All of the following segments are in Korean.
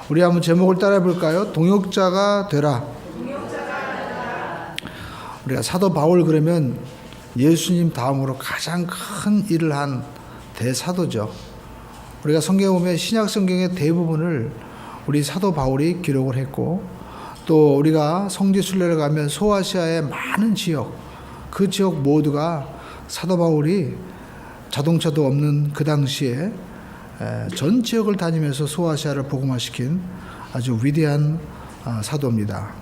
우리 한번 제목을 따라해 볼까요? 동역자가 되라. 우리가 사도 바울 그러면 예수님 다음으로 가장 큰 일을 한 대사도죠. 우리가 성경에 보면 신약 성경의 대부분을 우리 사도 바울이 기록을 했고, 또 우리가 성지 순례를 가면 소아시아의 많은 지역, 그 지역 모두가 사도 바울이 자동차도 없는 그 당시에 전 지역을 다니면서 소아시아를 복음화시킨 아주 위대한 사도입니다.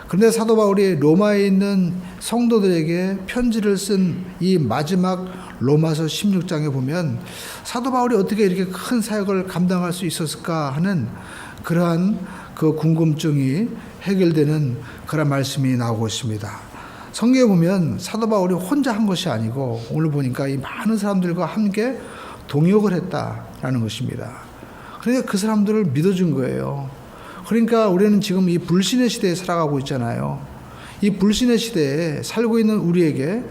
그런데 사도 바울이 로마에 있는 성도들에게 편지를 쓴 이 마지막 로마서 16장에 보면 사도 바울이 어떻게 이렇게 큰 사역을 감당할 수 있었을까 하는 그러한 그 궁금증이 해결되는 그런 말씀이 나오고 있습니다. 성경에 보면 사도 바울이 혼자 한 것이 아니고 오늘 보니까 이 많은 사람들과 함께 동역을 했다라는 것입니다. 그러니까 그 사람들을 믿어준 거예요. 그러니까 우리는 지금 이 불신의 시대에 살아가고 있잖아요. 이 불신의 시대에 살고 있는 우리에게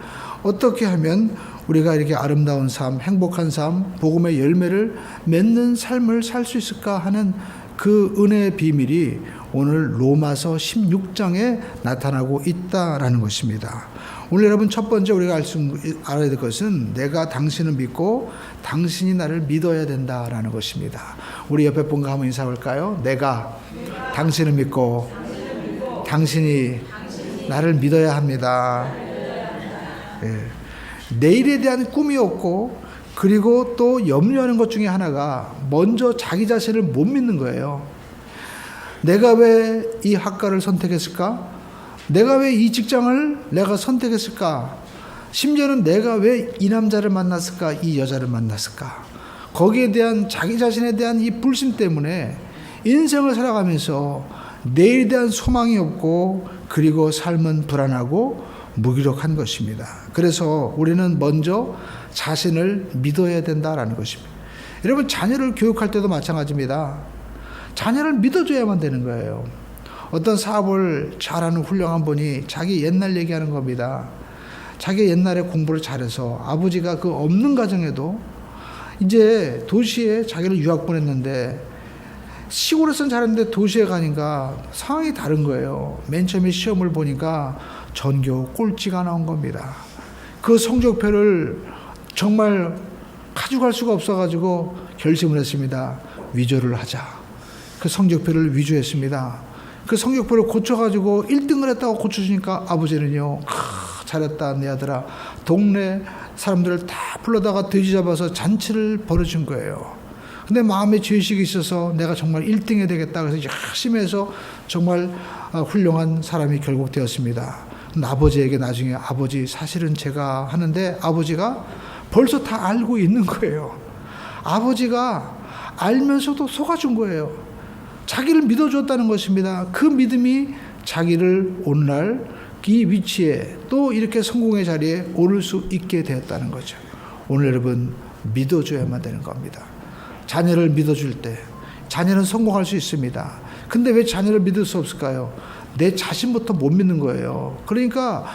어떻게 하면 우리가 이렇게 아름다운 삶, 행복한 삶, 복음의 열매를 맺는 삶을 살 수 있을까 하는 그 은혜의 비밀이 오늘 로마서 16장에 나타나고 있다라는 것입니다. 오늘 여러분 첫 번째 우리가 알아야 될 것은 내가 당신을 믿고 당신이 나를 믿어야 된다라는 것입니다. 우리 옆에 분과 한번 인사할까요? 내가 당신을 믿고 당신이 나를 믿어야 합니다. 네. 내일에 대한 꿈이 없고, 그리고 또 염려하는 것 중에 하나가 먼저 자기 자신을 못 믿는 거예요. 내가 왜 이 학과를 선택했을까? 내가 왜 이 직장을 내가 선택했을까? 심지어는 내가 왜 이 남자를 만났을까? 이 여자를 만났을까? 거기에 대한 자기 자신에 대한 이 불신 때문에 인생을 살아가면서 내일에 대한 소망이 없고, 그리고 삶은 불안하고 무기력한 것입니다. 그래서 우리는 먼저 자신을 믿어야 된다라는 것입니다. 여러분, 자녀를 교육할 때도 마찬가지입니다. 자녀를 믿어줘야만 되는 거예요. 어떤 사업을 잘하는 훌륭한 분이 자기 옛날 얘기하는 겁니다. 자기 옛날에 공부를 잘해서 아버지가 그 없는 가정에도 이제 도시에 자기를 유학 보냈는데, 시골에서는 잘했는데 도시에 가니까 상황이 다른 거예요. 맨 처음에 시험을 보니까 전교 꼴찌가 나온 겁니다. 그 성적표를 정말 가져갈 수가 없어가지고 결심을 했습니다. 위조를 하자. 그 성적표를 위조했습니다. 그 성적표를 고쳐가지고 1등을 했다고 고쳐주니까 아버지는요, 잘했다 내 아들아, 동네 사람들을 다 불러다가 돼지 잡아서 잔치를 벌여준 거예요. 근데 마음에 죄의식이 있어서 내가 정말 1등 해야 되겠다 그래서 열심히 해서 정말 훌륭한 사람이 결국 되었습니다. 아버지에게 나중에 아버지 사실은 제가 하는데, 아버지가 벌써 다 알고 있는 거예요. 아버지가 알면서도 속아준 거예요. 자기를 믿어줬다는 것입니다. 그 믿음이 자기를 오늘날 이 위치에 또 이렇게 성공의 자리에 오를 수 있게 되었다는 거죠. 오늘 여러분 믿어줘야만 되는 겁니다. 자녀를 믿어줄 때 자녀는 성공할 수 있습니다. 근데 왜 자녀를 믿을 수 없을까요? 내 자신부터 못 믿는 거예요. 그러니까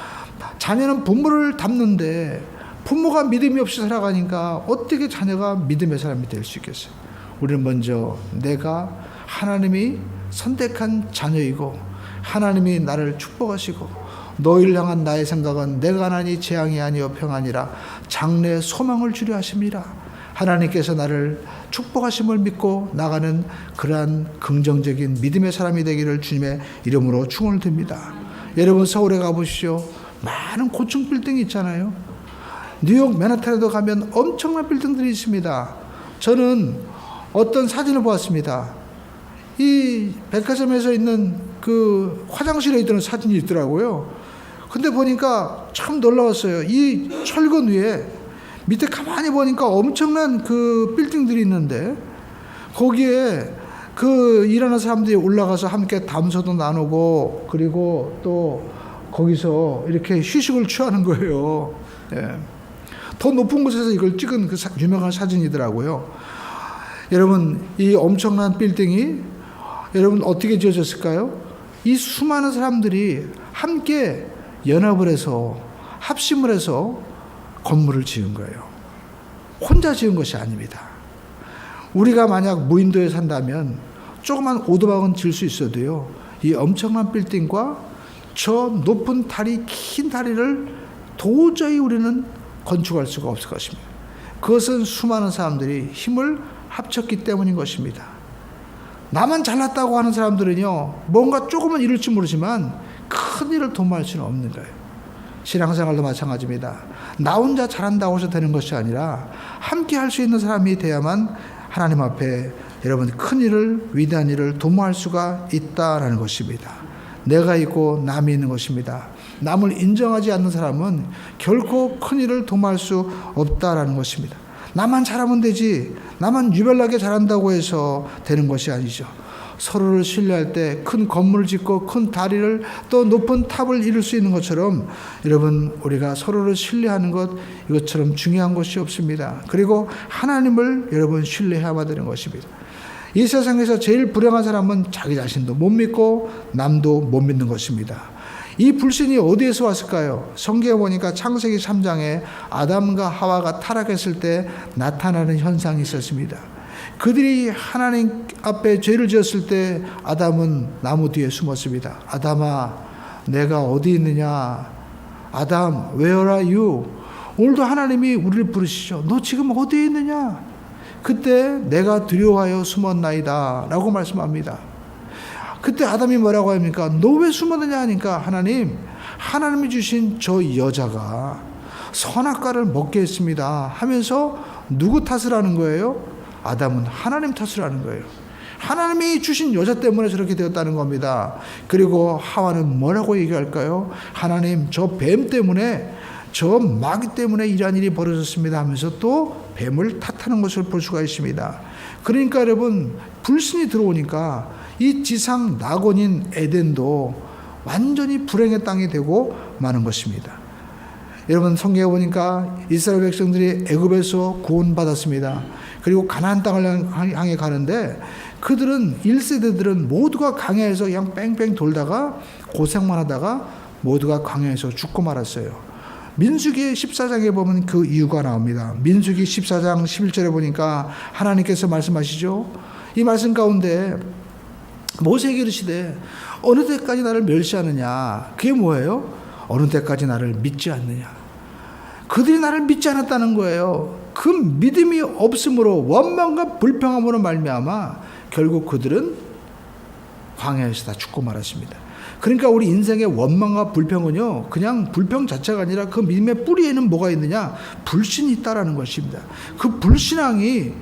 자녀는 부모를 닮는데 부모가 믿음이 없이 살아가니까 어떻게 자녀가 믿음의 사람이 될 수 있겠어요? 우리는 먼저 내가 하나님이 선택한 자녀이고 하나님이 나를 축복하시고 너희를 향한 나의 생각은 내가 하나니 재앙이 아니요 평안이라 장래의 소망을 주려 하심이라. 하나님께서 나를 축복하심을 믿고 나가는 그러한 긍정적인 믿음의 사람이 되기를 주님의 이름으로 축원을 드립니다. 여러분 서울에 가보시죠. 많은 고층 빌딩이 있잖아요. 뉴욕 맨하탄에도 가면 엄청난 빌딩들이 있습니다. 저는 어떤 사진을 보았습니다. 이 백화점에서 있는 그 화장실에 있던 사진이 있더라고요. 근데 보니까 참 놀라웠어요. 이 철근 위에 밑에 가만히 보니까 엄청난 그 빌딩들이 있는데, 거기에 그 일하는 사람들이 올라가서 함께 담소도 나누고, 그리고 또 거기서 이렇게 휴식을 취하는 거예요. 예. 더 높은 곳에서 이걸 찍은 그 유명한 사진이더라고요. 여러분, 이 엄청난 빌딩이 여러분 어떻게 지어졌을까요? 이 수많은 사람들이 함께 연합을 해서 합심을 해서 건물을 지은 거예요. 혼자 지은 것이 아닙니다. 우리가 만약 무인도에 산다면 조그만 오두막은 질 수 있어도요, 이 엄청난 빌딩과 저 높은 다리, 긴 다리를 도저히 우리는 건축할 수가 없을 것입니다. 그것은 수많은 사람들이 힘을 합쳤기 때문인 것입니다. 나만 잘났다고 하는 사람들은요, 뭔가 조금은 이룰지 모르지만 큰 일을 도모할 수는 없는 거예요. 신앙생활도 마찬가지입니다. 나 혼자 잘한다고 해서 되는 것이 아니라 함께 할 수 있는 사람이 돼야만 하나님 앞에 여러분 큰 일을, 위대한 일을 도모할 수가 있다라는 것입니다. 내가 있고 남이 있는 것입니다. 남을 인정하지 않는 사람은 결코 큰 일을 도모할 수 없다라는 것입니다. 나만 잘하면 되지, 나만 유별나게 잘한다고 해서 되는 것이 아니죠. 서로를 신뢰할 때 큰 건물을 짓고 큰 다리를 또 높은 탑을 이룰 수 있는 것처럼 여러분 우리가 서로를 신뢰하는 것, 이것처럼 중요한 것이 없습니다. 그리고 하나님을 여러분 신뢰해야만 되는 것입니다. 이 세상에서 제일 불행한 사람은 자기 자신도 못 믿고 남도 못 믿는 것입니다. 이 불신이 어디에서 왔을까요? 성경에 보니까 창세기 3장에 아담과 하와가 타락했을 때 나타나는 현상이 있었습니다. 그들이 하나님 앞에 죄를 지었을 때 아담은 나무 뒤에 숨었습니다. 아담아, 내가 어디 있느냐? 아담, where are you? 오늘도 하나님이 우리를 부르시죠. 너 지금 어디에 있느냐? 그때 내가 두려워하여 숨었나이다 라고 말씀합니다. 그때 아담이 뭐라고 합니까? 너 왜 숨었느냐 하니까 하나님이 주신 저 여자가 선악과를 먹게 했습니다 하면서 누구 탓을 하는 거예요? 아담은 하나님 탓을 하는 거예요. 하나님이 주신 여자 때문에 저렇게 되었다는 겁니다. 그리고 하와는 뭐라고 얘기할까요? 하나님, 저 뱀 때문에, 저 마귀 때문에 이러한 일이 벌어졌습니다 하면서 또 뱀을 탓하는 것을 볼 수가 있습니다. 그러니까 여러분, 불신이 들어오니까 이 지상 낙원인 에덴도 완전히 불행의 땅이 되고 마는 것입니다. 여러분, 성경에 보니까 이스라엘 백성들이 애굽에서 구원받았습니다. 그리고 가나안 땅을 향해 가는데 그들은 1세대들은 모두가 광야에서 그냥 뺑뺑 돌다가 고생만 하다가 모두가 광야에서 죽고 말았어요. 민수기 14장에 보면 그 이유가 나옵니다. 민수기 14장 11절에 보니까 하나님께서 말씀하시죠. 이 말씀 가운데 모세에게 이르시되 어느 때까지 나를 멸시하느냐. 그게 뭐예요? 어느 때까지 나를 믿지 않느냐. 그들이 나를 믿지 않았다는 거예요. 그 믿음이 없으므로 원망과 불평함으로 말미암아 결국 그들은 광야에서 다 죽고 말았습니다. 그러니까 우리 인생의 원망과 불평은요, 그냥 불평 자체가 아니라 그 믿음의 뿌리에는 뭐가 있느냐? 불신이 있다라는 것입니다. 그 불신앙이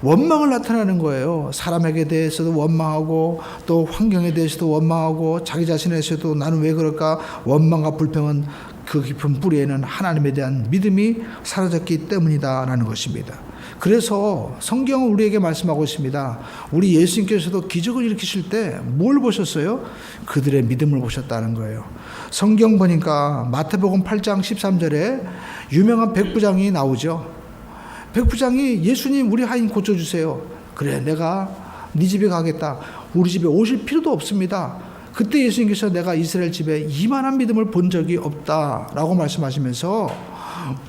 원망을 나타내는 거예요. 사람에게 대해서도 원망하고 또 환경에 대해서도 원망하고 자기 자신에 대해서도 나는 왜 그럴까? 원망과 불평은 그 깊은 뿌리에는 하나님에 대한 믿음이 사라졌기 때문이다라는 것입니다. 그래서 성경은 우리에게 말씀하고 있습니다. 우리 예수님께서도 기적을 일으키실 때 뭘 보셨어요? 그들의 믿음을 보셨다는 거예요. 성경 보니까 마태복음 8장 13절에 유명한 백부장이 나오죠. 백부장이 예수님 우리 하인 고쳐주세요. 그래, 내가 네 집에 가겠다. 우리 집에 오실 필요도 없습니다. 그때 예수님께서 내가 이스라엘 집에 이만한 믿음을 본 적이 없다라고 말씀하시면서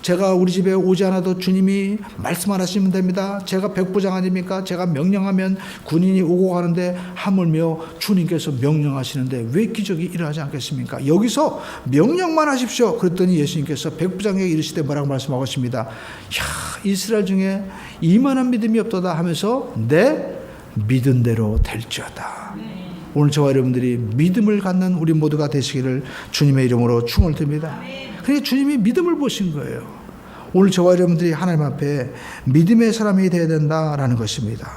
제가 우리 집에 오지 않아도 주님이 말씀 안 하시면 됩니다. 제가 백부장 아닙니까? 제가 명령하면 군인이 오고 가는데 하물며 주님께서 명령하시는데 왜 기적이 일어나지 않겠습니까? 여기서 명령만 하십시오. 그랬더니 예수님께서 백부장에게 이르시되 뭐라고 말씀하고 있습니다. 야, 이스라엘 중에 이만한 믿음이 없도다 하면서 내 믿은 대로 될지어다. 오늘 저와 여러분들이 믿음을 갖는 우리 모두가 되시기를 주님의 이름으로 축원을 드립니다. 그러니까 주님이 믿음을 보신 거예요. 오늘 저와 여러분들이 하나님 앞에 믿음의 사람이 되어야 된다라는 것입니다.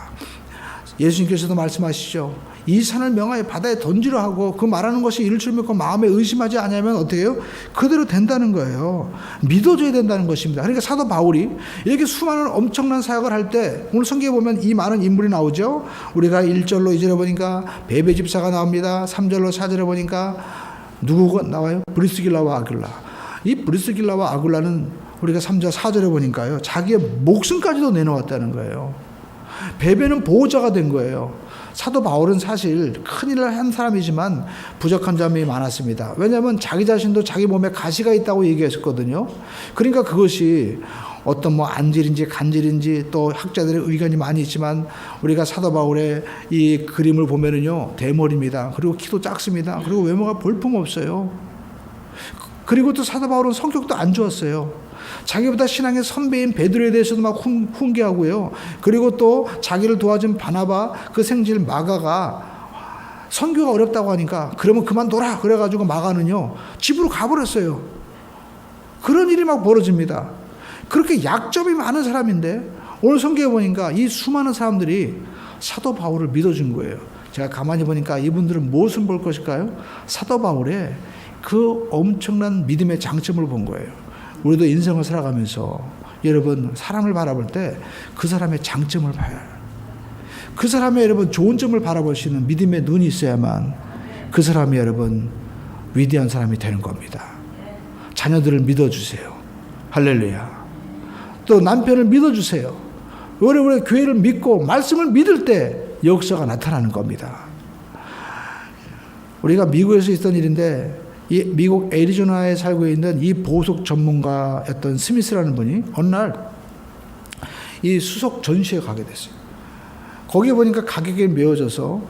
예수님께서도 말씀하시죠. 이 산을 명하여 바다에 던지려 하고 그 말하는 것이 이를 줄 믿고 마음에 의심하지 않으면 어떻게 해요? 그대로 된다는 거예요. 믿어줘야 된다는 것입니다. 그러니까 사도 바울이 이렇게 수많은 엄청난 사역을 할 때 오늘 성경에 보면 이 많은 인물이 나오죠. 우리가 1절로 2절에 보니까 베베 집사가 나옵니다. 3절로 4절에 보니까 누구가 나와요? 브리스길라와 아굴라. 이 브리스길라와 아굴라는 우리가 3절 4절에 보니까요, 자기의 목숨까지도 내놓았다는 거예요. 베베는 보호자가 된 거예요. 사도 바울은 사실 큰일을 한 사람이지만 부족한 점이 많았습니다. 왜냐하면 자기 자신도 자기 몸에 가시가 있다고 얘기했었거든요. 그러니까 그것이 어떤 뭐 안질인지 간질인지 또 학자들의 의견이 많이 있지만 우리가 사도 바울의 이 그림을 보면은요, 대머리입니다. 그리고 키도 작습니다. 그리고 외모가 볼품없어요. 그리고 또 사도 바울은 성격도 안 좋았어요. 자기보다 신앙의 선배인 베드로에 대해서도 막 훈계하고요. 그리고 또 자기를 도와준 바나바 그 생질 마가가 선교가 어렵다고 하니까 그러면 그만둬라 그래가지고 마가는요 집으로 가버렸어요. 그런 일이 막 벌어집니다. 그렇게 약점이 많은 사람인데 오늘 성경에 보니까 이 수많은 사람들이 사도 바울을 믿어준 거예요. 제가 가만히 보니까 이분들은 무엇을 볼 것일까요? 사도 바울의 그 엄청난 믿음의 장점을 본 거예요. 우리도 인생을 살아가면서 여러분 사람을 바라볼 때 그 사람의 장점을 봐야 해요. 그 사람의 여러분 좋은 점을 바라볼 수 있는 믿음의 눈이 있어야만 그 사람이 여러분 위대한 사람이 되는 겁니다. 자녀들을 믿어주세요. 할렐루야. 또 남편을 믿어주세요. 오래오래 교회를 믿고 말씀을 믿을 때 역사가 나타나는 겁니다. 우리가 미국에서 있던 일인데 이 미국 애리조나에 살고 있는 이 보석 전문가였던 스미스라는 분이 어느 날 이 수석 전시회 가게 됐어요. 거기에 보니까 가격이 매겨져서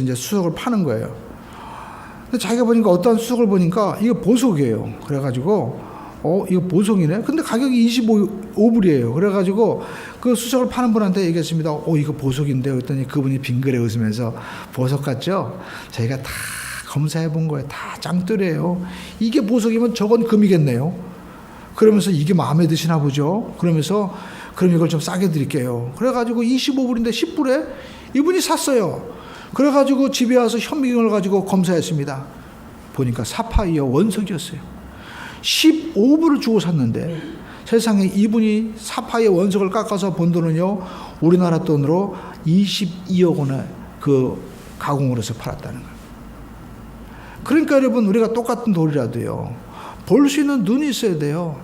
이제 수석을 파는 거예요. 근데 자기가 보니까 어떠한 수석을 보니까 이거 보석이에요. 그래가지고 이거 보석이네. 근데 가격이 25불이에요. 그래가지고 그 수석을 파는 분한테 얘기했습니다. 이거 보석인데 그랬더니 그분이 빙그레 웃으면서 보석 같죠? 저희가 다 검사해 본 거예요. 다 짱돌이에요. 이게 보석이면 저건 금이겠네요. 그러면서 이게 마음에 드시나 보죠. 그러면서 그럼 이걸 좀 싸게 드릴게요. 그래가지고 25불인데 10불에 이분이 샀어요. 그래가지고 집에 와서 현미경을 가지고 검사했습니다. 보니까 사파이어 원석이었어요. 15불을 주고 샀는데 세상에 이분이 사파이어 원석을 깎아서 번 돈은요 우리나라 돈으로 22억 원에 그 가공을 해서 팔았다는 거예요. 그러니까 여러분 우리가 똑같은 돌이라도요 볼 수 있는 눈이 있어야 돼요.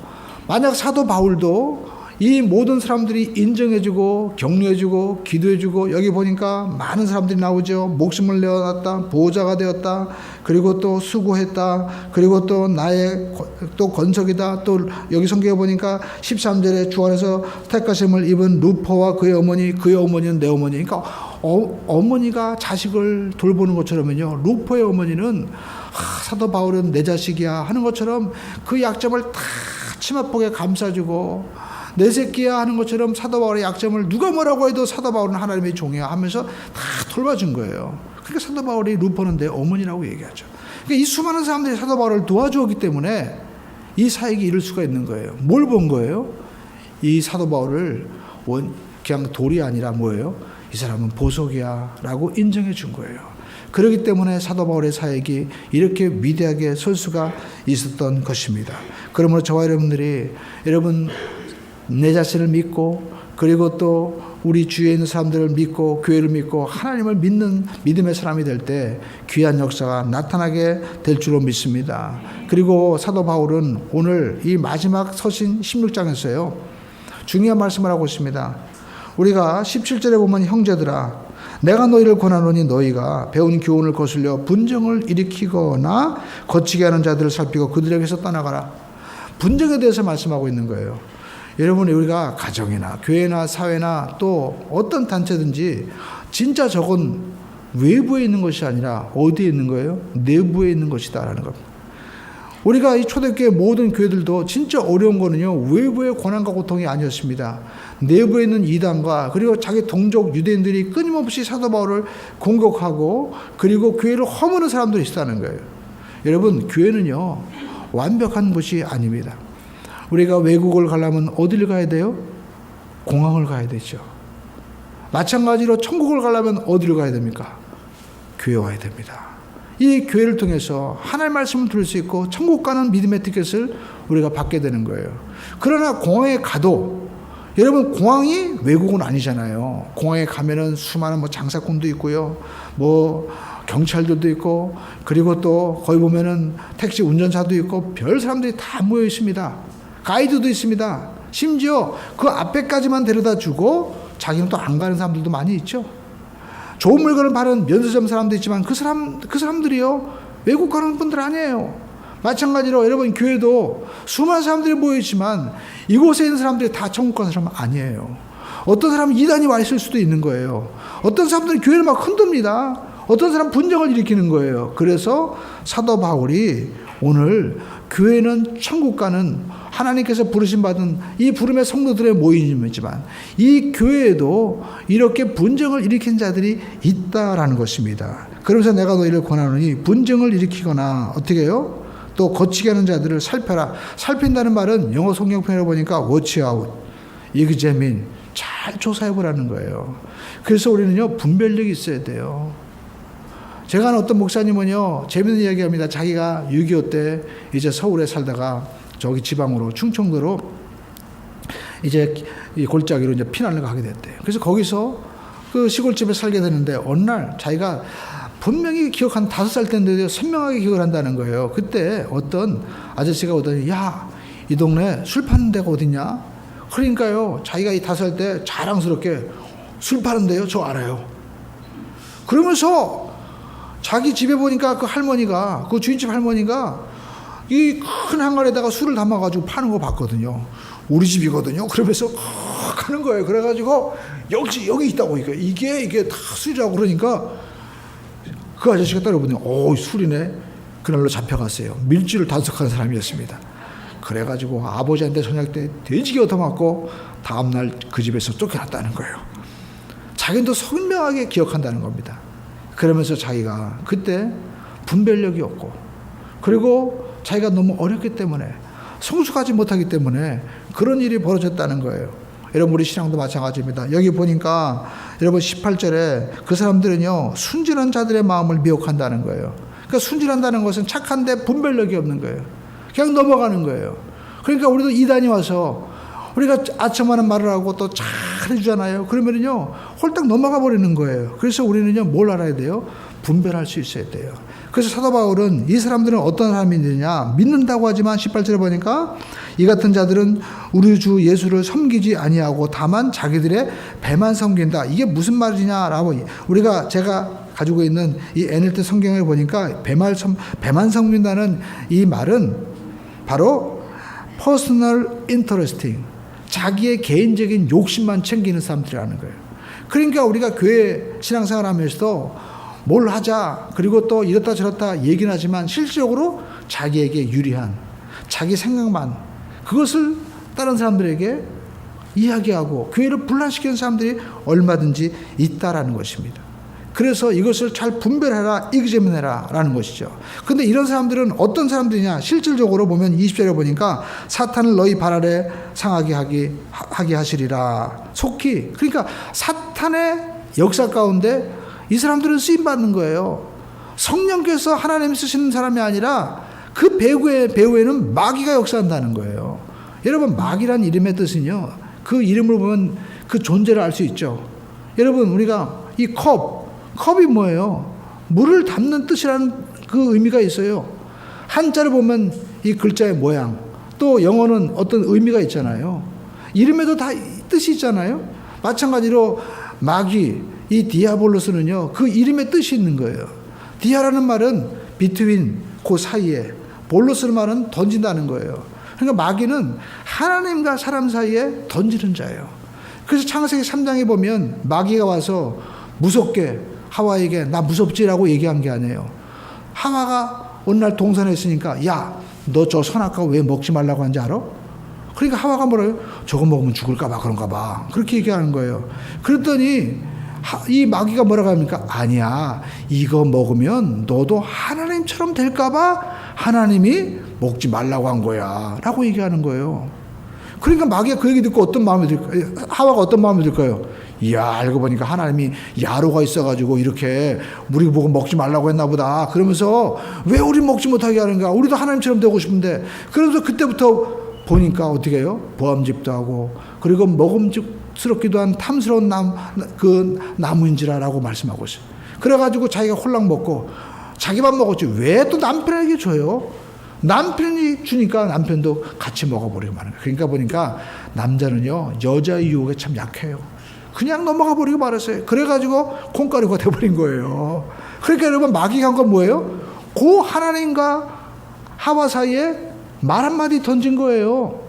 만약 사도 바울도 이 모든 사람들이 인정해주고 격려해주고 기도해주고 여기 보니까 많은 사람들이 나오죠. 목숨을 내어놨다. 보호자가 되었다. 그리고 또 수고했다. 그리고 또 나의 또 건석이다. 또 여기 성경에 보니까 13절에 주 안에서 택하심을 입은 루포와 그의 어머니는 내 어머니. 그러니까 어머니가 자식을 돌보는 것처럼요. 루포의 어머니는 사도 바울은 내 자식이야 하는 것처럼 그 약점을 다 치맛복에 감싸주고 내 새끼야 하는 것처럼 사도 바울의 약점을 누가 뭐라고 해도 사도 바울은 하나님의 종이야 하면서 다 돌봐준 거예요. 그러니까 사도 바울이 루포는 내 어머니라고 얘기하죠. 그러니까 이 수많은 사람들이 사도 바울을 도와주었기 때문에 이 사역이 이룰 수가 있는 거예요. 뭘 본 거예요? 이 사도 바울을 그냥 돌이 아니라 뭐예요? 이 사람은 보석이야 라고 인정해 준 거예요. 그렇기 때문에 사도 바울의 사역이 이렇게 위대하게 설 수가 있었던 것입니다. 그러므로 저와 여러분들이 내 자신을 믿고 그리고 또 우리 주위에 있는 사람들을 믿고 교회를 믿고 하나님을 믿는 믿음의 사람이 될 때 귀한 역사가 나타나게 될 줄로 믿습니다. 그리고 사도 바울은 오늘 이 마지막 서신 16장에서요 중요한 말씀을 하고 있습니다. 우리가 17절에 보면 형제들아 내가 너희를 권하노니 너희가 배운 교훈을 거슬려 분쟁을 일으키거나 거치게 하는 자들을 살피고 그들에게서 떠나가라. 분쟁에 대해서 말씀하고 있는 거예요. 여러분 우리가 가정이나 교회나 사회나 또 어떤 단체든지 진짜 저건 외부에 있는 것이 아니라 어디에 있는 거예요? 내부에 있는 것이다라는 겁니다. 우리가 이 초대교회 모든 교회들도 진짜 어려운 거는요 외부의 고난과 고통이 아니었습니다. 내부에 있는 이단과 그리고 자기 동족 유대인들이 끊임없이 사도 바울을 공격하고 그리고 교회를 허무는 사람들이 있다는 거예요. 여러분 교회는요 완벽한 곳이 아닙니다. 우리가 외국을 가려면 어디를 가야 돼요? 공항을 가야 되죠. 마찬가지로 천국을 가려면 어디를 가야 됩니까? 교회 와야 됩니다. 이 교회를 통해서 하나님의 말씀을 들을 수 있고 천국 가는 믿음의 티켓을 우리가 받게 되는 거예요. 그러나 공항에 가도 여러분 공항이 외국은 아니잖아요. 공항에 가면은 수많은 뭐 장사꾼도 있고요. 뭐 경찰들도 있고 그리고 또 거기 보면은 택시 운전사도 있고 별 사람들이 다 모여 있습니다. 가이드도 있습니다. 심지어 그 앞에까지만 데려다 주고 자기는 또 안 가는 사람들도 많이 있죠. 좋은 물건을 파는 면세점 사람도 있지만 그 사람들이요 외국 가는 분들 아니에요. 마찬가지로 여러분 교회도 수많은 사람들이 모여있지만 이곳에 있는 사람들이 다 천국 가는 사람은 아니에요. 어떤 사람은 이단이 와 있을 수도 있는 거예요. 어떤 사람들은 교회를 막 흔듭니다. 어떤 사람은 분쟁을 일으키는 거예요. 그래서 사도 바울이 오늘 교회는 천국 가는 하나님께서 부르심 받은 이 부름의 성도들의 모임이지만 이 교회에도 이렇게 분쟁을 일으킨 자들이 있다라는 것입니다. 그러면서 내가 너희를 권하노니 분쟁을 일으키거나 어떻게 해요? 또 거치게 하는 자들을 살펴라. 살핀다는 말은 영어 성경편에 보니까 watch out, examine, 잘 조사해보라는 거예요. 그래서 우리는요 분별력이 있어야 돼요. 제가 아는 어떤 목사님은요 재밌는 이야기합니다. 자기가 6.25 때 이제 서울에 살다가 저기 지방으로 충청도로 이제 이 골짜기로 이제 피난을 가게 됐대요. 그래서 거기서 그 시골집에 살게 되는데 어느 날 자기가 분명히 기억한 5살 때인데도 선명하게 기억을 한다는 거예요. 그때 어떤 아저씨가 오더니 야, 이 동네 술 파는 데가 어딨냐? 그러니까요 자기가 이 5살 때 자랑스럽게 술 파는 데요? 저 알아요. 그러면서 자기 집에 보니까 그 할머니가 그 주인집 할머니가 이 큰 항아리에다가 술을 담아가지고 파는 거 봤거든요. 우리 집이거든요. 그러면서 가는 거예요. 그래가지고 여기 있다고 이게 다 술이라고 그러니까 그 아저씨가 따라오더니 술이네. 그날로 잡혀갔어요. 밀주를 단속한 사람이었습니다. 그래가지고 아버지한테 저녁 때 돼지기 얻어맞고 다음날 그 집에서 쫓겨났다는 거예요. 자기는 또 선명하게 기억한다는 겁니다. 그러면서 자기가 그때 분별력이 없고 그리고 자기가 너무 어렸기 때문에 성숙하지 못하기 때문에 그런 일이 벌어졌다는 거예요. 여러분 우리 신앙도 마찬가지입니다. 여기 보니까 여러분 18절에 그 사람들은요 순진한 자들의 마음을 미혹한다는 거예요. 그러니까 순진한다는 것은 착한데 분별력이 없는 거예요. 그냥 넘어가는 거예요. 그러니까 우리도 이단이 와서 우리가 아첨하는 말을 하고 또 잘해주잖아요. 그러면은요 홀딱 넘어가 버리는 거예요. 그래서 우리는요 뭘 알아야 돼요? 분별할 수 있어야 돼요. 그래서 사도 바울은 이 사람들은 어떤 사람이냐 믿는다고 하지만 18절에 보니까 이 같은 자들은 우리 주 예수를 섬기지 아니하고 다만 자기들의 배만 섬긴다. 이게 무슨 말이냐라고 제가 가지고 있는 이 NLT 성경을 보니까 배만 섬긴다는 이 말은 바로 personal interesting, 자기의 개인적인 욕심만 챙기는 사람들이라는 거예요. 그러니까 우리가 교회 신앙생활 하면서도 뭘 하자 그리고 또 이렇다 저렇다 얘기는 하지만 실질적으로 자기에게 유리한 자기 생각만 그것을 다른 사람들에게 이야기하고 교회를 분란시키는 사람들이 얼마든지 있다라는 것입니다. 그래서 이것을 잘 분별해라, examine해라 라는 것이죠. 근데 이런 사람들은 어떤 사람들이냐? 실질적으로 보면 20절에 보니까 사탄을 너희 발 아래 상하게 하게 하시리라. 속히. 그러니까 사탄의 역사 가운데 이 사람들은 쓰임받는 거예요. 성령께서 하나님이 쓰시는 사람이 아니라 그 배후에는 마귀가 역사한다는 거예요. 여러분 마귀란 이름의 뜻은요. 그 이름을 보면 그 존재를 알 수 있죠. 여러분 우리가 이 컵이 뭐예요? 물을 담는 뜻이라는 그 의미가 있어요. 한자를 보면 이 글자의 모양, 또 영어는 어떤 의미가 있잖아요. 이름에도 다 뜻이 있잖아요. 마찬가지로 마귀, 이 디아볼로스는요, 그 이름에 뜻이 있는 거예요. 디아라는 말은 between, 그 사이에, 볼로스는 말은 던진다는 거예요. 그러니까 마귀는 하나님과 사람 사이에 던지는 자예요. 그래서 창세기 3장에 보면 마귀가 와서 무섭게 하와에게 나 무섭지라고 얘기한 게 아니에요. 하와가 어느 날 동산에 있으니까 야, 너 저 선악과 왜 먹지 말라고 한지 알아? 그러니까 하와가 뭐래요? 저거 먹으면 죽을까 봐 그런가 봐. 그렇게 얘기하는 거예요. 그랬더니 이 마귀가 뭐라고 합니까? 아니야. 이거 먹으면 너도 하나님처럼 될까 봐 하나님이 먹지 말라고 한 거야. 라고 얘기하는 거예요. 그러니까 마귀가 그 얘기 듣고 어떤 마음이 들까요? 하와가 어떤 마음이 들까요? 이야, 알고 보니까 하나님이 야로가 있어가지고 이렇게 우리 보고 먹지 말라고 했나 보다. 그러면서 왜 우리 먹지 못하게 하는가? 우리도 하나님처럼 되고 싶은데. 그래서 그때부터 보니까 어떻게 해요? 보암집도 하고, 그리고 먹음직스럽기도 한 탐스러운 나무인지라라고 말씀하고 있어요. 그래가지고 자기가 홀랑 먹고 자기만 먹었지. 왜 또 남편에게 줘요? 남편이 주니까 남편도 같이 먹어버리고 마는 거예요. 그러니까 보니까 남자는요, 여자의 유혹에 참 약해요. 그냥 넘어가 버리고 말았어요. 그래가지고 콩가루가 돼버린 거예요. 그러니까 여러분 마귀가 한 건 뭐예요? 그 하나님과 하와 사이에 말 한마디 던진 거예요.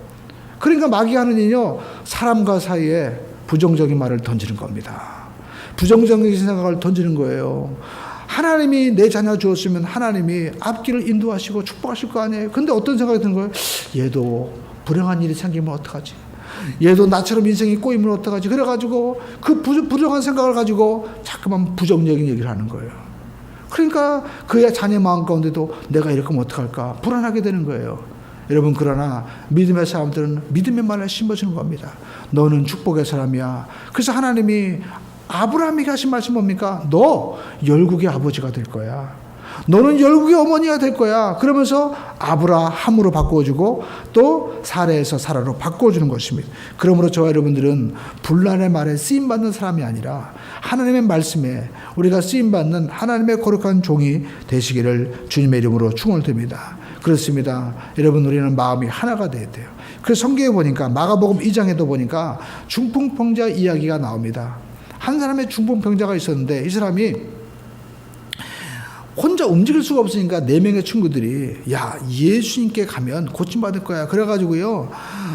그러니까 마귀가 하는 일은요, 사람과 사이에 부정적인 말을 던지는 겁니다. 부정적인 생각을 던지는 거예요. 하나님이 내 자녀 주었으면 하나님이 앞길을 인도하시고 축복하실 거 아니에요. 근데 어떤 생각이 드는 거예요? 얘도 불행한 일이 생기면 어떡하지? 얘도 나처럼 인생이 꼬이면 어떡하지? 그래가지고 그 부정한 생각을 가지고 자꾸만 부정적인 얘기를 하는 거예요. 그러니까 그의 자녀 마음 가운데도 내가 이렇게 하면 어떡할까? 불안하게 되는 거예요. 여러분, 그러나 믿음의 사람들은 믿음의 말을 심어주는 겁니다. 너는 축복의 사람이야. 그래서 하나님이 아브라함에게 하신 말씀 뭡니까? 너 열국의 아버지가 될 거야. 너는 열국의 어머니가 될 거야. 그러면서 아브라함으로 바꿔주고 또 사레에서 사라로 바꿔주는 것입니다. 그러므로 저와 여러분들은 분란의 말에 쓰임받는 사람이 아니라 하나님의 말씀에 우리가 쓰임받는 하나님의 거룩한 종이 되시기를 주님의 이름으로 축원드립니다. 그렇습니다. 여러분, 우리는 마음이 하나가 돼야 돼요. 그래서 성경에 보니까 마가복음 2장에도 보니까 중풍병자 이야기가 나옵니다. 한 사람의 중풍병자가 있었는데 이 사람이 혼자 움직일 수가 없으니까 4명의 친구들이 야, 예수님께 가면 고침받을 거야. 그래가지고요,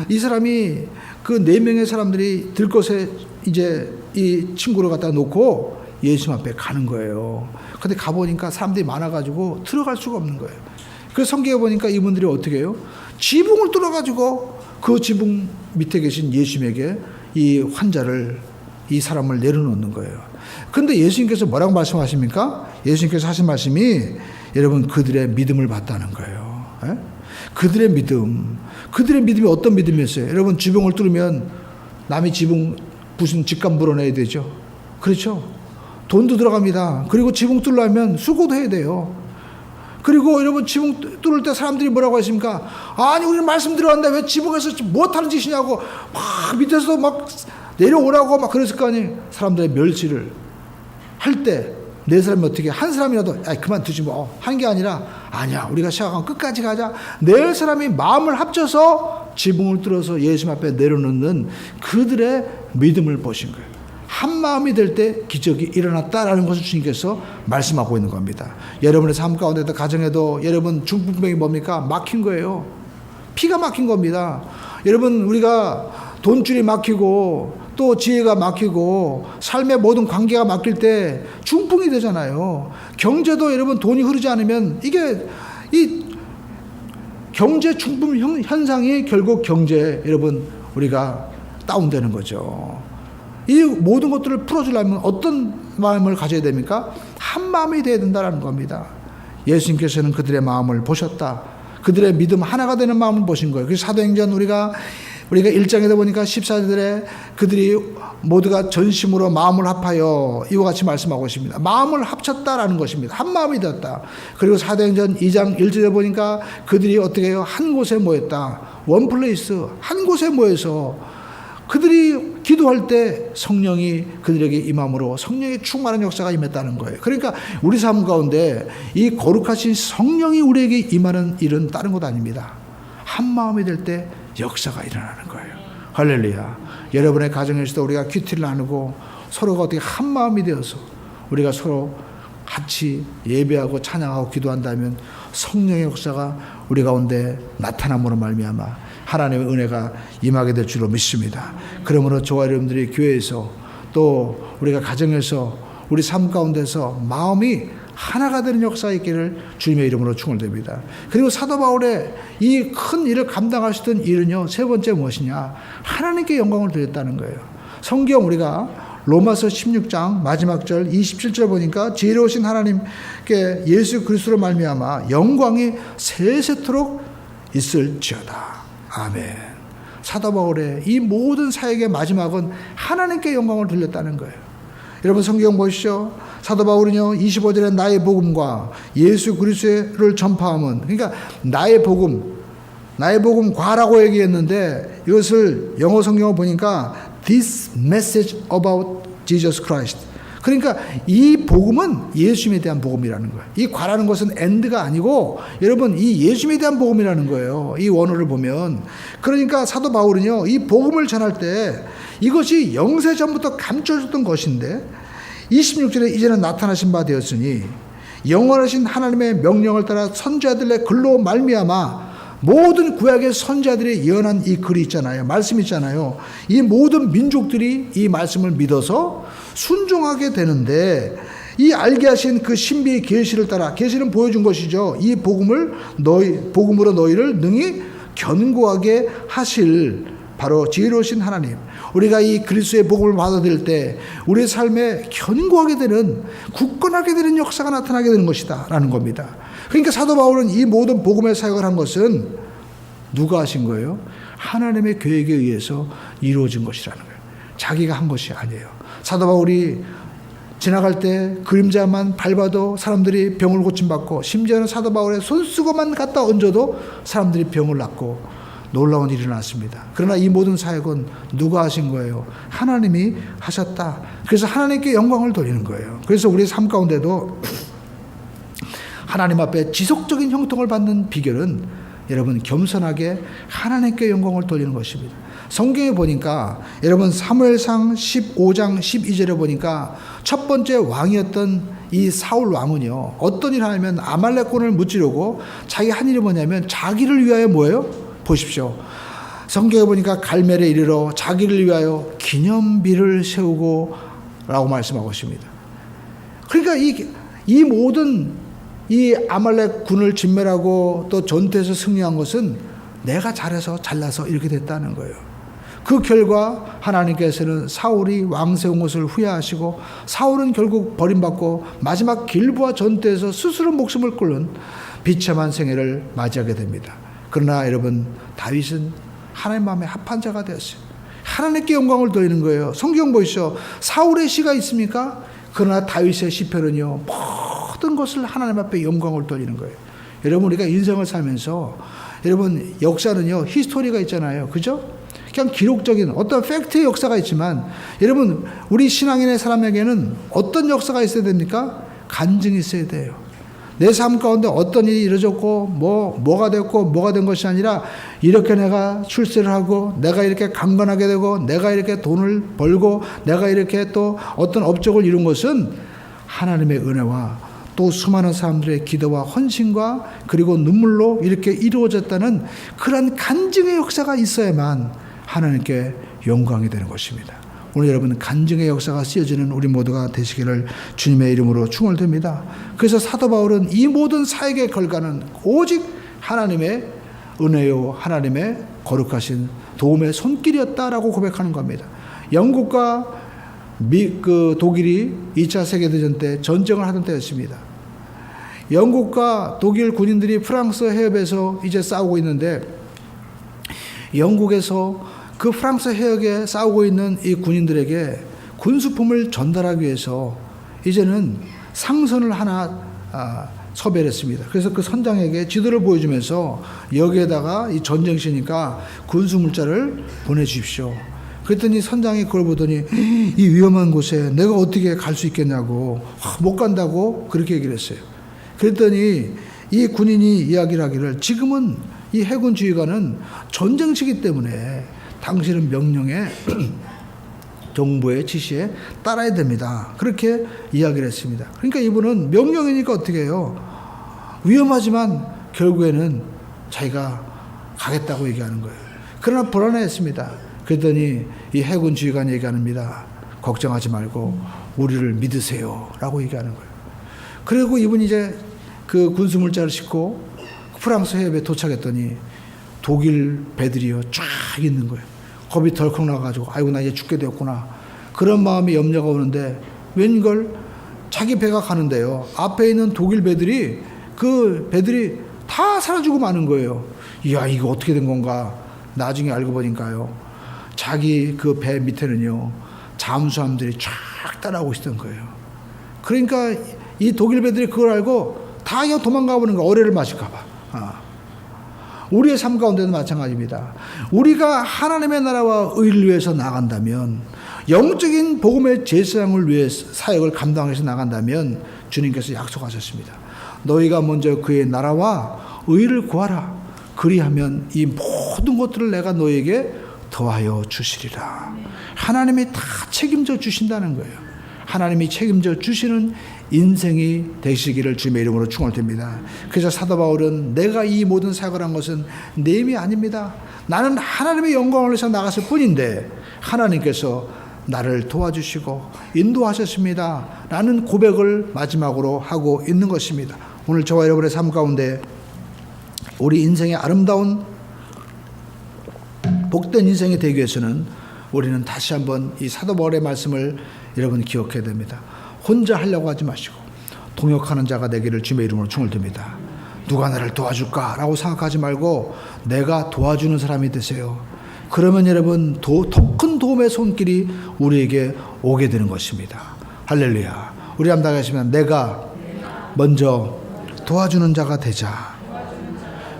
이 사람이 그 4명의 사람들이 들것에 이제 이 친구를 갖다 놓고 예수님 앞에 가는 거예요. 근데 가보니까 사람들이 많아가지고 들어갈 수가 없는 거예요. 그래서 성경에 보니까 이분들이 어떻게 해요? 지붕을 뚫어가지고 그 지붕 밑에 계신 예수님에게 이 환자를, 이 사람을 내려놓는 거예요. 근데 예수님께서 뭐라고 말씀하십니까? 예수님께서 하신 말씀이 여러분, 그들의 믿음을 봤다는 거예요. 에? 그들의 믿음이 어떤 믿음이었어요? 여러분, 지붕을 뚫으면 남이 지붕 무슨 집값 물어내야 되죠. 그렇죠? 돈도 들어갑니다. 그리고 지붕 뚫으려면 수고도 해야 돼요. 그리고 여러분, 지붕 뚫을 때 사람들이 뭐라고 하십니까? 아니, 우리는 말씀 들어간다. 왜 지붕에서 못하는 짓이냐고 막 밑에서도 막 내려오라고 막 그랬을 거 아니에요. 사람들의 멸시를 할 때 네 사람이 어떻게, 한 사람이라도 그만두지 뭐 하는 게 아니라, 아니야, 우리가 시작하면 끝까지 가자. 네 사람이 마음을 합쳐서 지붕을 뚫어서 예수님 앞에 내려놓는 그들의 믿음을 보신 거예요. 한 마음이 될 때 기적이 일어났다라는 것을 주님께서 말씀하고 있는 겁니다. 여러분의 삶 가운데도, 가정에도 여러분 중풍병이 뭡니까? 막힌 거예요. 피가 막힌 겁니다. 여러분, 우리가 돈줄이 막히고 또 지혜가 막히고 삶의 모든 관계가 막힐 때 중풍이 되잖아요. 경제도 여러분, 돈이 흐르지 않으면 이게 이 경제 중풍 현상이 결국 경제, 여러분, 우리가 다운되는 거죠. 이 모든 것들을 풀어주려면 어떤 마음을 가져야 됩니까? 한 마음이 되어야 된다는 겁니다. 예수님께서는 그들의 마음을 보셨다. 그들의 믿음 하나가 되는 마음을 보신 거예요. 그래서 사도행전 우리가 1장에도 보니까 14절에 그들이 모두가 전심으로 마음을 합하여 이와 같이 말씀하고 있습니다. 마음을 합쳤다라는 것입니다. 한 마음이 되었다. 그리고 사도행전 2장 1절에 보니까 그들이 어떻게 해요? 한 곳에 모였다. 원 플레이스, 한 곳에 모여서 그들이 기도할 때 성령이 그들에게 임함으로 성령의 충만한 역사가 임했다는 거예요. 그러니까 우리 삶 가운데 이 거룩하신 성령이 우리에게 임하는 일은 다른 것 아닙니다. 한 마음이 될 때 역사가 일어나는 거예요. 할렐루야. 여러분의 가정에서도 우리가 큐티를 나누고 서로가 어떻게 한 마음이 되어서 우리가 서로 같이 예배하고 찬양하고 기도한다면 성령의 역사가 우리 가운데 나타남으로 말미암아 하나님의 은혜가 임하게 될 줄로 믿습니다. 그러므로 저와 여러분들이 교회에서 또 우리가 가정에서 우리 삶 가운데서 마음이 하나가 되는 역사가 있기를 주님의 이름으로 축원드립니다. 그리고 사도 바울의 이 큰 일을 감당하시던 일은요, 세 번째 무엇이냐? 하나님께 영광을 드렸다는 거예요. 성경 우리가 로마서 16장 마지막 절 27절 보니까 지혜로우신 하나님께 예수 그리스도로 말미암아 영광이 세세토록 있을지어다. 아멘. 사도 바울의 이 모든 사역의 마지막은 하나님께 영광을 돌렸다는 거예요. 여러분, 성경 보시죠. 사도 바울은요, 25절에 나의 복음과 예수 그리스도를 전파함은, 그러니까 나의 복음과라고 얘기했는데 이것을 영어 성경을 보니까 this message about Jesus Christ. 그러니까 이 복음은 예수님에 대한 복음이라는 거예요. 이 과라는 것은 and가 아니고 여러분, 이 예수님에 대한 복음이라는 거예요. 이 원어를 보면. 그러니까 사도 바울은요, 이 복음을 전할 때 이것이 영세전부터 감춰졌던 것인데 26절에 이제는 나타나신 바 되었으니 영원하신 하나님의 명령을 따라 선지자들의 글로 말미암아 모든 구약의 선지자들이 예언한 이 글이 있잖아요. 말씀이 있잖아요. 이 모든 민족들이 이 말씀을 믿어서 순종하게 되는데, 이 알게 하신 그 신비의 계시를 따라, 계시는 보여준 것이죠. 이 복음으로 너희를 능히 견고하게 하실 바로 지혜로우신 하나님. 우리가 이 그리스도의 복음을 받아들일 때 우리의 삶에 견고하게 되는, 굳건하게 되는 역사가 나타나게 되는 것이다 라는 겁니다. 그러니까 사도 바울은 이 모든 복음의 사역을 한 것은 누가 하신 거예요? 하나님의 계획에 의해서 이루어진 것이라는 거예요. 자기가 한 것이 아니에요. 사도 바울이 지나갈 때 그림자만 밟아도 사람들이 병을 고침받고, 심지어는 사도 바울의 손수건만 갖다 얹어도 사람들이 병을 낫고 놀라운 일이 일어났습니다. 그러나 이 모든 사역은 누가 하신 거예요? 하나님이 하셨다. 그래서 하나님께 영광을 돌리는 거예요. 그래서 우리 삶 가운데도 하나님 앞에 지속적인 형통을 받는 비결은 여러분 겸손하게 하나님께 영광을 돌리는 것입니다. 성경에 보니까 여러분 사무엘상 15장 12절에 보니까 첫 번째 왕이었던 이 사울 왕은요, 어떤 일을 하냐면 아말렉군을 무찌르고 자기 한 일이 뭐냐면 자기를 위하여 뭐예요? 보십시오. 성경에 보니까 갈멜에 이르러 자기를 위하여 기념비를 세우고 라고 말씀하고 있습니다. 그러니까 이 모든 이 아말렉 군을 진멸하고 또 전투에서 승리한 것은 내가 잘해서 잘나서 이렇게 됐다는 거예요. 그 결과 하나님께서는 사울이 왕 세운 것을 후회하시고, 사울은 결국 버림받고 마지막 길보아 전투에서 스스로 목숨을 끊는 비참한 생애를 맞이하게 됩니다. 그러나 여러분, 다윗은 하나님 마음에 합한 자가 되었어요. 하나님께 영광을 돌리는 거예요. 성경 보시죠. 사울의 시가 있습니까? 그러나 다윗의 시편은요, 모든 것을 하나님 앞에 영광을 돌리는 거예요. 여러분, 우리가 인생을 살면서 여러분 역사는요, 히스토리가 있잖아요. 그죠? 그냥 기록적인 어떤 팩트의 역사가 있지만, 여러분 우리 신앙인의 사람에게는 어떤 역사가 있어야 됩니까? 간증이 있어야 돼요. 내 삶 가운데 어떤 일이 이루어졌고 뭐가 됐고 뭐가 된 것이 아니라, 이렇게 내가 출세를 하고 내가 이렇게 강건하게 되고 내가 이렇게 돈을 벌고 내가 이렇게 또 어떤 업적을 이룬 것은 하나님의 은혜와 또 수많은 사람들의 기도와 헌신과 그리고 눈물로 이렇게 이루어졌다는 그런 간증의 역사가 있어야만 하나님께 영광이 되는 것입니다. 오늘 여러분, 간증의 역사가 쓰여지는 우리 모두가 되시기를 주님의 이름으로 축원드립니다. 그래서 사도 바울은 이 모든 사역의 결과는 오직 하나님의 은혜요, 하나님의 거룩하신 도움의 손길이었다라고 고백하는 겁니다. 영국과 독일이 2차 세계대전 때 전쟁을 하던 때였습니다. 영국과 독일 군인들이 프랑스 해협에서 이제 싸우고 있는데, 영국에서 그 프랑스 해역에 싸우고 있는 이 군인들에게 군수품을 전달하기 위해서 이제는 상선을 하나 섭외를 했습니다. 그래서 그 선장에게 지도를 보여주면서 여기에다가 이 전쟁시니까 군수물자를 보내주십시오. 그랬더니 선장이 그걸 보더니 이 위험한 곳에 내가 어떻게 갈 수 있겠냐고, 못 간다고 그렇게 얘기를 했어요. 그랬더니 이 군인이 이야기를 하기를, 지금은 이 해군 지휘관은 전쟁시기 때문에 당신은 명령에 정부의 지시에 따라야 됩니다. 그렇게 이야기를 했습니다. 그러니까 이분은 명령이니까 어떻게 해요? 위험하지만 결국에는 자기가 가겠다고 얘기하는 거예요. 그러나 불안해했습니다. 그랬더니 이 해군 지휘관이 얘기합니다. 걱정하지 말고 우리를 믿으세요 라고 얘기하는 거예요. 그리고 이분이 이제 그 군수물자를 싣고 프랑스 해협에 도착했더니 독일 배들이요 쫙 있는 거예요. 겁이 덜컥 나가지고 아이고 나 이제 죽게 되었구나, 그런 마음이 염려가 오는데, 웬걸 자기 배가 가는데요, 앞에 있는 독일 배들이 다 사라지고 마는 거예요. 이야, 이거 어떻게 된 건가. 나중에 알고 보니까요, 자기 그 배 밑에는요 잠수함들이 쫙 따라오고 있었던 거예요. 그러니까 이 독일 배들이 그걸 알고 다 그냥 도망가 보는 거예요. 어뢰를 맞을까 봐. 우리의 삶 가운데도 마찬가지입니다. 우리가 하나님의 나라와 의를 위해서 나간다면, 영적인 복음의 제사장을 위해 사역을 감당하기 위해서 나간다면, 주님께서 약속하셨습니다. 너희가 먼저 그의 나라와 의를 구하라. 그리하면 이 모든 것들을 내가 너희에게 더하여 주시리라. 하나님이 다 책임져 주신다는 거예요. 하나님이 책임져 주시는 인생이 되시기를 주님의 이름으로 축원드립니다. 그래서 사도 바울은 내가 이 모든 사역을 한 것은 내 힘이 아닙니다. 나는 하나님의 영광을 위해서 나갔을 뿐인데 하나님께서 나를 도와주시고 인도하셨습니다. 라는 고백을 마지막으로 하고 있는 것입니다. 오늘 저와 여러분의 삶 가운데 우리 인생의 아름다운 복된 인생이 되기 위해서는 우리는 다시 한번 이 사도 바울의 말씀을 여러분 기억해야 됩니다. 혼자 하려고 하지 마시고 동역하는 자가 되기를 주님의 이름으로 축원드립니다. 누가 나를 도와줄까라고 생각하지 말고 내가 도와주는 사람이 되세요. 그러면 여러분 더 큰 도움의 손길이 우리에게 오게 되는 것입니다. 할렐루야. 우리 한번 하겠습니다. 내가 먼저 도와주는 자가 되자.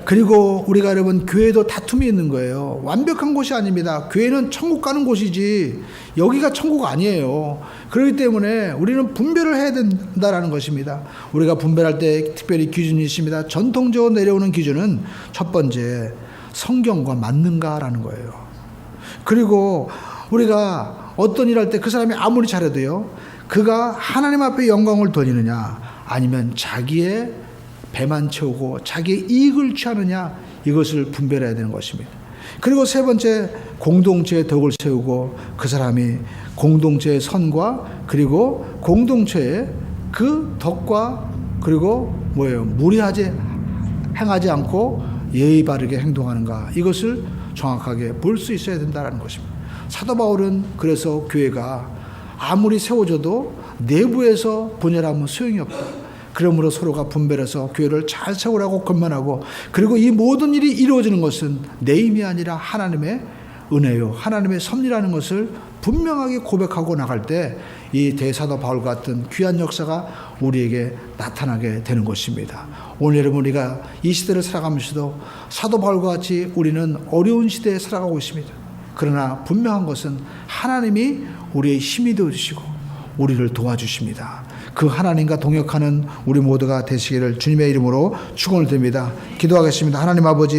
그리고 우리가 여러분 교회도 다툼이 있는 거예요. 완벽한 곳이 아닙니다. 교회는 천국 가는 곳이지 여기가 천국 아니에요. 그렇기 때문에 우리는 분별을 해야 된다라는 것입니다. 우리가 분별할 때 특별히 기준이 있습니다. 전통적으로 내려오는 기준은 첫 번째 성경과 맞는가라는 거예요. 그리고 우리가 어떤 일 할 때 그 사람이 아무리 잘해도요, 그가 하나님 앞에 영광을 돌리느냐 아니면 자기의 배만 채우고 자기의 이익을 취하느냐, 이것을 분별해야 되는 것입니다. 그리고 세 번째, 공동체의 덕을 세우고 그 사람이 공동체의 선과 그리고 공동체의 그 덕과 그리고 무리하지 행하지 않고 예의 바르게 행동하는가, 이것을 정확하게 볼 수 있어야 된다는 것입니다. 사도 바울은 그래서 교회가 아무리 세워져도 내부에서 분열하면 소용이 없다. 그러므로 서로가 분별해서 교회를 잘 세우라고 권면하고, 그리고 이 모든 일이 이루어지는 것은 내 힘이 아니라 하나님의 은혜요, 하나님의 섭리라는 것을 분명하게 고백하고 나갈 때 이 대사도 바울 같은 귀한 역사가 우리에게 나타나게 되는 것입니다. 오늘 여러분, 우리가 이 시대를 살아가면서도 사도 바울과 같이 우리는 어려운 시대에 살아가고 있습니다. 그러나 분명한 것은 하나님이 우리의 힘이 되어주시고 우리를 도와주십니다. 그 하나님과 동역하는 우리 모두가 되시기를 주님의 이름으로 축원을 드립니다. 기도하겠습니다. 하나님 아버지,